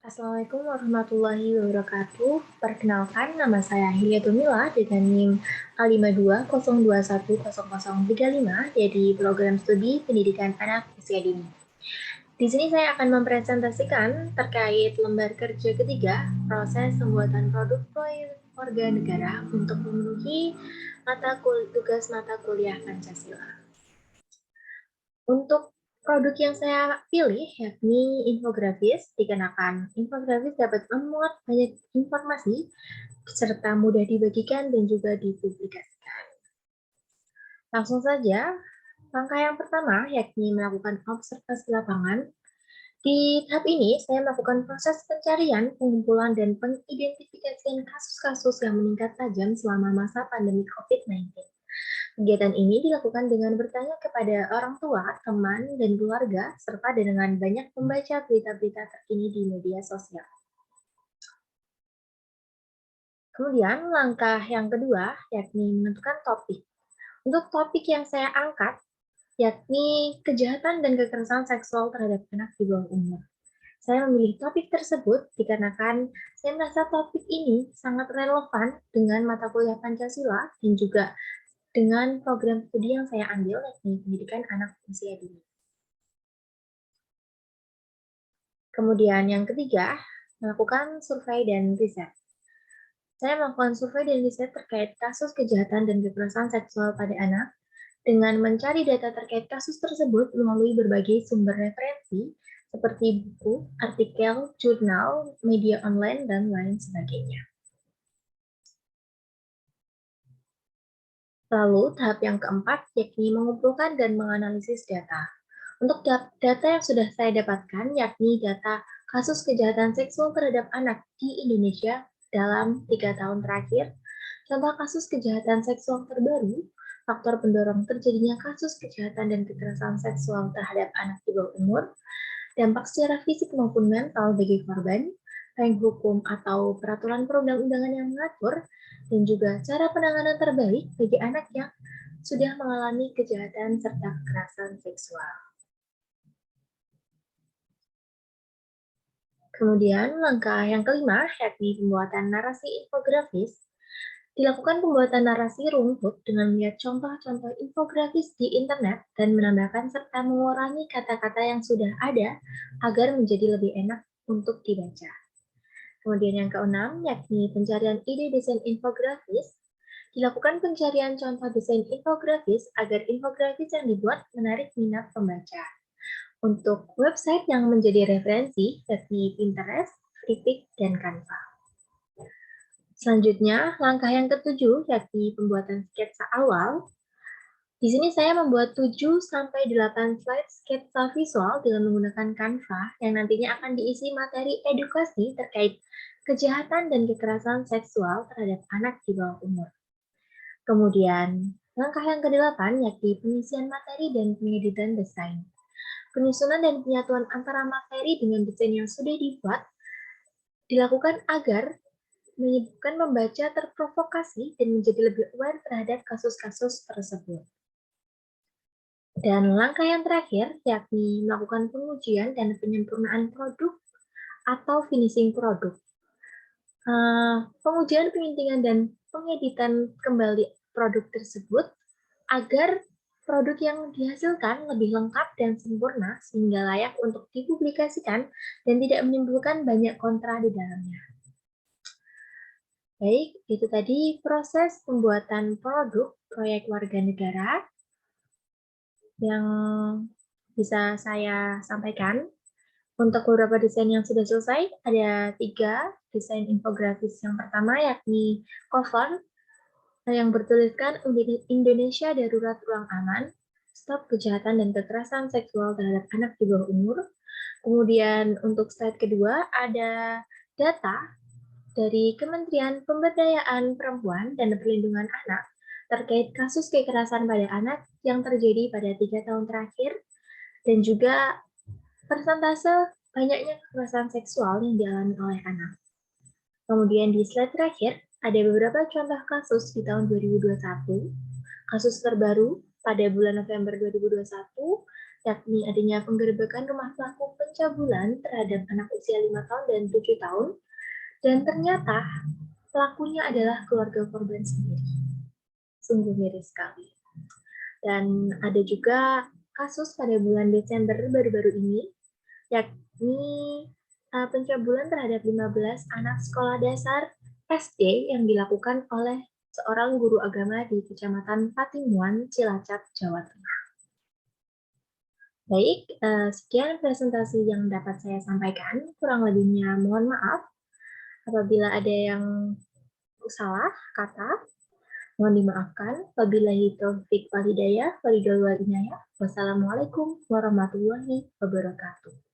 Assalamualaikum warahmatullahi wabarakatuh. Perkenalkan, nama saya Hilya Tumila dengan NIM A5202100035 dari Program Studi Pendidikan Anak Usia Dini. Di sini saya akan mempresentasikan terkait lembar kerja ketiga, proses pembuatan produk proyek warga negara untuk memenuhi tugas mata kuliah Pancasila. Untuk produk yang saya pilih yakni infografis, dikarenakan infografis dapat memuat banyak informasi serta mudah dibagikan dan juga dipublikasikan. Langsung saja, langkah yang pertama yakni melakukan observasi lapangan. Di tahap ini, saya melakukan proses pencarian, pengumpulan, dan pengidentifikasian kasus-kasus yang meningkat tajam selama masa pandemi COVID-19. Kegiatan ini dilakukan dengan bertanya kepada orang tua, teman, dan keluarga, serta dengan banyak membaca berita-berita terkini di media sosial. Kemudian, langkah yang kedua, yakni menentukan topik. Untuk topik yang saya angkat, yakni kejahatan dan kekerasan seksual terhadap anak di bawah umur. Saya memilih topik tersebut dikarenakan saya merasa topik ini sangat relevan dengan mata kuliah Pancasila dan juga dengan program studi yang saya ambil, yakni pendidikan anak usia dini. Kemudian yang ketiga, melakukan survei dan riset. Saya melakukan survei dan riset terkait kasus kejahatan dan kekerasan seksual pada anak dengan mencari data terkait kasus tersebut melalui berbagai sumber referensi seperti buku, artikel, jurnal, media online, dan lain sebagainya. Lalu, tahap yang keempat yakni mengumpulkan dan menganalisis data. Untuk data yang sudah saya dapatkan, yakni data kasus kejahatan seksual terhadap anak di Indonesia dalam 3 tahun terakhir, contoh kasus kejahatan seksual terbaru, faktor pendorong terjadinya kasus kejahatan dan kekerasan seksual terhadap anak di bawah umur, dampak secara fisik maupun mental bagi korban, baik hukum atau peraturan perundang-undangan yang mengatur, dan juga cara penanganan terbaik bagi anak yang sudah mengalami kejahatan serta kekerasan seksual. Kemudian langkah yang kelima, yakni pembuatan narasi infografis. Dilakukan pembuatan narasi rumput dengan melihat contoh-contoh infografis di internet dan menambahkan serta mengurangi kata-kata yang sudah ada agar menjadi lebih enak untuk dibaca. Kemudian yang keenam, yakni pencarian ide desain infografis. Dilakukan pencarian contoh desain infografis agar infografis yang dibuat menarik minat pembaca. Untuk website yang menjadi referensi, yakni Pinterest, Flickr, dan Canva. Selanjutnya, langkah yang ketujuh, yakni pembuatan sketsa awal. Di sini saya membuat 7-8 slide sketsa visual dengan menggunakan Canva yang nantinya akan diisi materi edukasi terkait kejahatan dan kekerasan seksual terhadap anak di bawah umur. Kemudian, langkah yang ke-8 yakni pengisian materi dan pengeditan desain. Penyusunan dan penyatuan antara materi dengan desain yang sudah dibuat dilakukan agar menyebabkan membaca terprovokasi dan menjadi lebih aware terhadap kasus-kasus tersebut. Dan langkah yang terakhir yakni melakukan pengujian dan penyempurnaan produk atau finishing produk. Pengujian, penyuntingan, dan pengeditan kembali produk tersebut agar produk yang dihasilkan lebih lengkap dan sempurna sehingga layak untuk dipublikasikan dan tidak menimbulkan banyak kontra di dalamnya. Baik, itu tadi proses pembuatan produk proyek warga negara yang bisa saya sampaikan. Untuk beberapa desain yang sudah selesai, ada 3 desain infografis. Yang pertama yakni cover yang bertuliskan Indonesia Darurat Ruang Aman, Stop Kejahatan dan Kekerasan Seksual terhadap Anak di bawah umur. Kemudian untuk slide kedua ada data dari Kementerian Pemberdayaan Perempuan dan Perlindungan Anak terkait kasus kekerasan pada anak yang terjadi pada 3 tahun terakhir dan juga persentase banyaknya kekerasan seksual yang dialami oleh anak. Kemudian di slide terakhir, ada beberapa contoh kasus di tahun 2021, kasus terbaru pada bulan November 2021, yakni adanya penggerebekan rumah pelaku pencabulan terhadap anak usia 5 tahun dan 7 tahun, dan ternyata pelakunya adalah keluarga korban sendiri. Sungguh miris sekali. Dan ada juga kasus pada bulan Desember baru-baru ini, yakni pencabulan terhadap 15 anak sekolah dasar SD yang dilakukan oleh seorang guru agama di Kecamatan Patimuan, Cilacap, Jawa Tengah. Baik, sekian presentasi yang dapat saya sampaikan. Kurang lebihnya mohon maaf. Apabila ada yang salah kata, mohon dimaafkan. Wabillahi taufiq wal hidayah, walhidayah. Wassalamualaikum warahmatullahi wabarakatuh.